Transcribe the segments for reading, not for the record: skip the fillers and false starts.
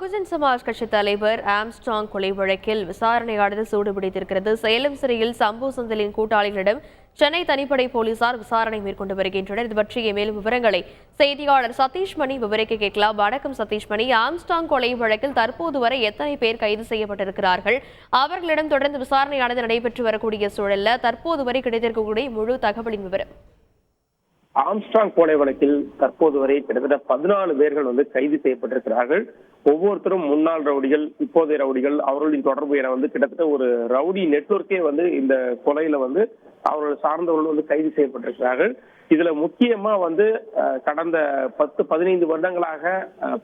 பகுஜன் சமாஜ் கட்சி தலைவர் ஆம்ஸ்ட்ராங் கொலை வழக்கில் விசாரணையானது சூடுபிடித்திருக்கிறது. சேலம் சிறையில் சம்பு செந்திலின் கூட்டாளிகளிடம் சென்னை தனிப்படை போலீசார் விசாரணை மேற்கொண்டு வருகின்றனர். இது பற்றிய மேலும் விவரங்களை செய்தியாளர் சதீஷ் மணி விவரிக்க கேட்கலாம். வணக்கம் சதீஷ் மணி. ஆம்ஸ்ட்ராங் கொலை வழக்கில் தற்போது வரை எத்தனை பேர் கைது செய்யப்பட்டிருக்கிறார்கள்? அவர்களிடம் தொடர்ந்து விசாரணையானது நடைபெற்று வரக்கூடிய சூழல்ல தற்போது வரை கிடைத்திருக்கக்கூடிய முழு தகவலின் விவரம். ஆம்ஸ்ட்ராங் கொலை வழக்கில் தற்போது வரை கிட்டத்தட்ட 14 பேர்கள் கைது செய்யப்பட்டிருக்கிறார்கள். ஒவ்வொருத்தரும் முன்னாள் ரவுடிகள், இப்போதைய ரவுடிகள், அவர்களின் தொடர்பு என கிட்டத்தட்ட ஒரு ரவுடி நெட்வொர்க்கே இந்த கொலையில அவர்கள் சார்ந்தவர்கள் கைது செய்யப்பட்டிருக்கிறார்கள். இதுல முக்கியமா கடந்த 10-15 வருடங்களாக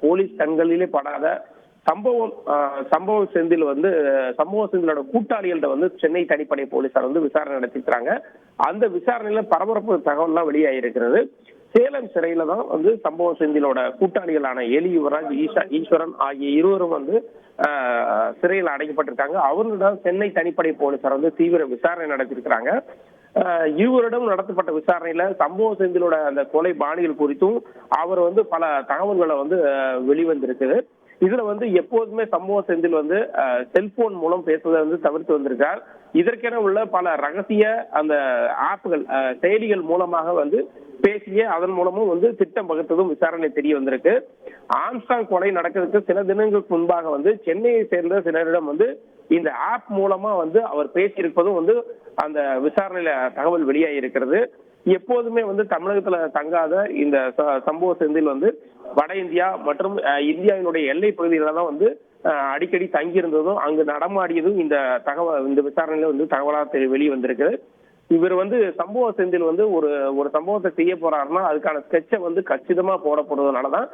போலீஸ் கண்களிலே படாத சம்பவ செந்திலோட கூட்டாளிகள்ட்ட சென்னை தனிப்படை போலீசார் விசாரணை நடத்திருக்கிறாங்க. அந்த விசாரணையில பரபரப்பு தகவல் எல்லாம் வெளியாகிருக்கிறது. சேலம் சிறையில தான் சம்பவ செந்திலோட கூட்டாளிகளான எலி யுவராஜ், ஈஸ்வரன் ஆகிய இருவரும் சிறையில் அடைக்கப்பட்டிருக்காங்க. அவர்களிடம் சென்னை தனிப்படை போலீசார் தீவிர விசாரணை நடத்திருக்கிறாங்க. இருவரிடம் நடத்தப்பட்ட விசாரணையில சம்பவ செந்திலோட அந்த கொலை பாணிகள் குறித்தும் அவர் பல தகவல்களை வெளிவந்திருக்குது. இதுல எப்போதுமே சம்பவ செந்தில் செல்போன் மூலம் பேசுவதை தவிர்த்து வந்திருக்கார். இதற்கென உள்ள பல ரகசிய அந்த ஆப்புகள், செயலிகள் மூலமாக பேசிய அதன் மூலமும் திட்டம் வகுத்ததும் விசாரணை தெரிய வந்திருக்கு. ஆம்ஸ்ட்ராங் கொலை நடக்கிறதுக்கு சில தினங்களுக்கு முன்பாக சென்னையை சேர்ந்த சிலரிடம் இந்த ஆப் மூலமா அவர் பேசியிருப்பதும் அந்த விசாரணையில தகவல் வெளியாகி இருக்கிறது. எப்போதுமே தமிழகத்துல தங்காத இந்த சம்பவ செந்தில் வட இந்தியா மற்றும் இந்தியாவினுடைய எல்லை பகுதிகள தான் அடிக்கடி தங்கியிருந்ததும் அங்கு நடமாடியதும் இந்த விசாரணையில தகவலாக வெளியே வந்திருக்கு. இவர் சம்பவ செந்தில் ஒரு சம்பவத்தை செய்ய போறாருன்னா அதுக்கான ஸ்கெட்சை கச்சிதமா போடப்படுவதனாலதான்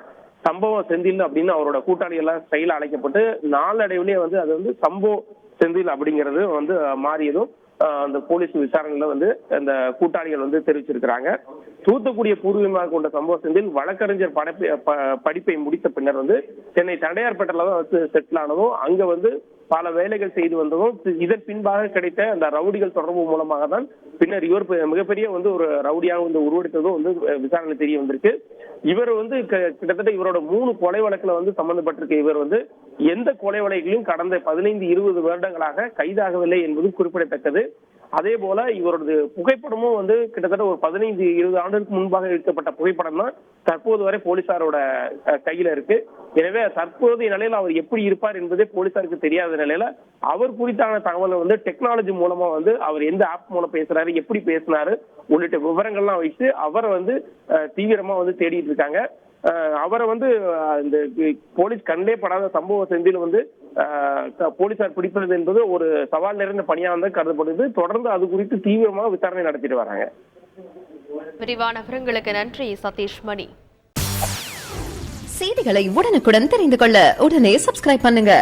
சம்பவ செந்தில் அப்படின்னு அவரோட கூட்டாளி எல்லாம் ஸ்டைல அழைக்கப்பட்டு நாளடைவுலயே அது சம்பவ செந்தில் அப்படிங்கிறது மாறியதும் அந்த போலீஸ் விசாரணையில அந்த கூட்டாளிகள் தெரிவிச்சிருக்கிறாங்க. தூத்துக்குடியை பூர்வீகமாக கொண்ட சம்பவ செந்தில் வழக்கறிஞர் படிப்பை முடித்த பின்னர் சென்னை தண்டையார்பேட்டையில தான் செட்டில் ஆனதும் அங்க பல வேலைகள் செய்து வந்ததும் இதன் பின்பாக கிடைத்த அந்த ரவுடிகள் தொடர்பு மூலமாக தான் பின்னர் இவர் மிகப்பெரிய ஒரு ரவுடியாக உருவெடுத்ததும் விசாரணை தெரிய வந்திருக்கு. இவர் கிட்டத்தட்ட இவரோட 3 கொலை வழக்குல சம்பந்தப்பட்டிருக்க இவர் எந்த கொலை வழக்கிலும் கடந்த 15-20 வருடங்களாக கைதாகவில்லை என்பது குறிப்பிடத்தக்கது. அதே போல இவரது புகைப்படமும் கிட்டத்தட்ட ஒரு 15-20 ஆண்டுகளுக்கு முன்பாக எடுக்கப்பட்ட புகைப்படம் தான் தற்போது வரை போலீசாரோட கையில இருக்கு. எனவே தற்போதைய நிலையில அவர் எப்படி இருப்பார் என்பதே போலீசாருக்கு தெரியாத நிலையில அவர் குறித்தான தகவலை டெக்னாலஜி மூலமா அவர் எந்த ஆப் மூலம் பேசுறாரு, எப்படி பேசினாரு உள்ளிட்ட விவரங்கள்லாம் வச்சு அவரை தீவிரமா தேடிட்டு இருக்காங்க. அவரை இந்த போலீஸ் கண்டே படாத சம்பவ செந்தில் போலீசார் பிடிப்பது என்பது ஒரு சவால் நிறைந்த பணியாக கருதப்படுது. தொடர்ந்து அது குறித்து தீவிரமாக விசாரணை நடத்திட்டு வராங்க. விரிவான விவரங்களுக்கு நன்றி சதீஷ் மணி. செய்திகளை உடனுக்குடன் தெரிந்து கொள்ள உடனே சப்ஸ்கிரைப் பண்ணுங்க.